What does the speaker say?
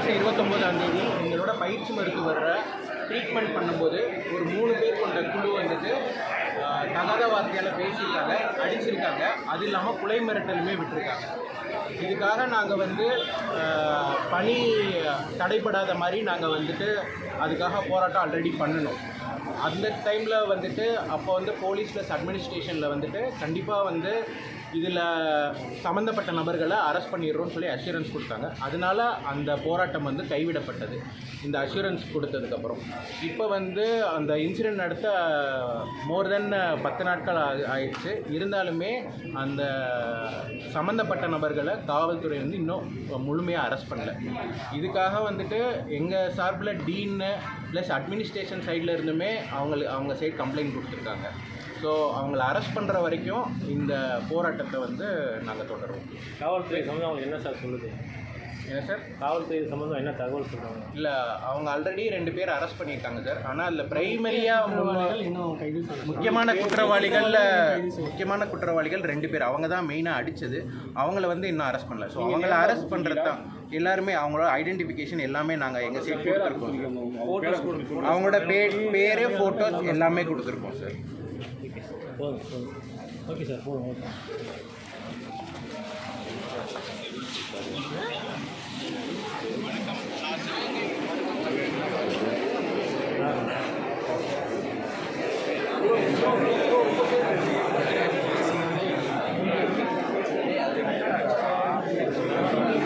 மாதம் 29ஆம் தேதி எங்களோட பயிற்சி மருத்துவரை ட்ரீட்மெண்ட் பண்ணும்போது ஒரு 3 பேர் கொண்ட குழு வந்துட்டு தகாத வார்த்தையால் பேசியிருக்காங்க, அடிச்சிருக்காங்க. அது இல்லாமல் கொலை மிரட்டலுமே விட்டுருக்காங்க. இதுக்காக நாங்கள் வந்து பணி தடைப்படாத மாதிரி நாங்கள் வந்துட்டு அதுக்காக போராட்டம் ஆல்ரெடி பண்ணணும். அந்த டைமில் வந்துட்டு அப்போ வந்து போலீஸ் ப்ளஸ் அட்மினிஸ்ட்ரேஷனில் வந்துட்டு கண்டிப்பாக வந்து இதில் சம்மந்தப்பட்ட நபர்களை அரெஸ்ட் பண்ணிடுறோன்னு சொல்லி அஷூரன்ஸ் கொடுத்தாங்க. அதனால அந்த போராட்டம் வந்து கைவிடப்பட்டது. இந்த அஷூரன்ஸ் கொடுத்ததுக்கப்புறம் இப்போ வந்து அந்த இன்சிடெண்ட் நடத்த மோர் தென் 10 நாட்கள் ஆயிடுச்சு. இருந்தாலுமே அந்த சம்மந்தப்பட்ட நபர்களை காவல்துறை வந்து இன்னும் முழுமையாக அரெஸ்ட் பண்ணல. இதுக்காக வந்துட்டு எங்கள் சார்பில் டீன்னு ப்ளஸ் அட்மினிஸ்ட்ரேஷன் சைடில் இருந்துமே அவங்க சைடு கம்ப்ளைண்ட் கொடுத்துருக்காங்க. ஸோ அவங்கள அரெஸ்ட் பண்ணுற வரைக்கும் இந்த போராட்டத்தை வந்து நாங்கள் தொடருவோம். காவல்துறை சம்மந்தம் அவங்க என்ன சார் சொல்லுது? என்ன சார்? காவல்துறை சம்மந்தம் என்ன தகவல் சொல்கிறாங்க? இல்லை, அவங்க ஆல்ரெடி 2 பேர் அரெஸ்ட் பண்ணியிருக்காங்க சார். ஆனால் அதில் ப்ரைமரியாக முக்கியமான குற்றவாளிகள் 2 பேர், அவங்க தான் மெயினாக அடித்தது. அவங்கள வந்து இன்னும் அரெஸ்ட் பண்ணல. ஸோ அவங்கள அரெஸ்ட் பண்ணுறது தான் எல்லாருமே அவங்களோட ஐடென்டிஃபிகேஷன் எல்லாமே நாங்கள் எங்கள் சைட் கொடுத்துருக்கோம். அவங்களோட பேர், ஃபோட்டோஸ் எல்லாமே கொடுத்துருக்கோம் சார். போதும். ஓகே சார், போதும். ஓகே.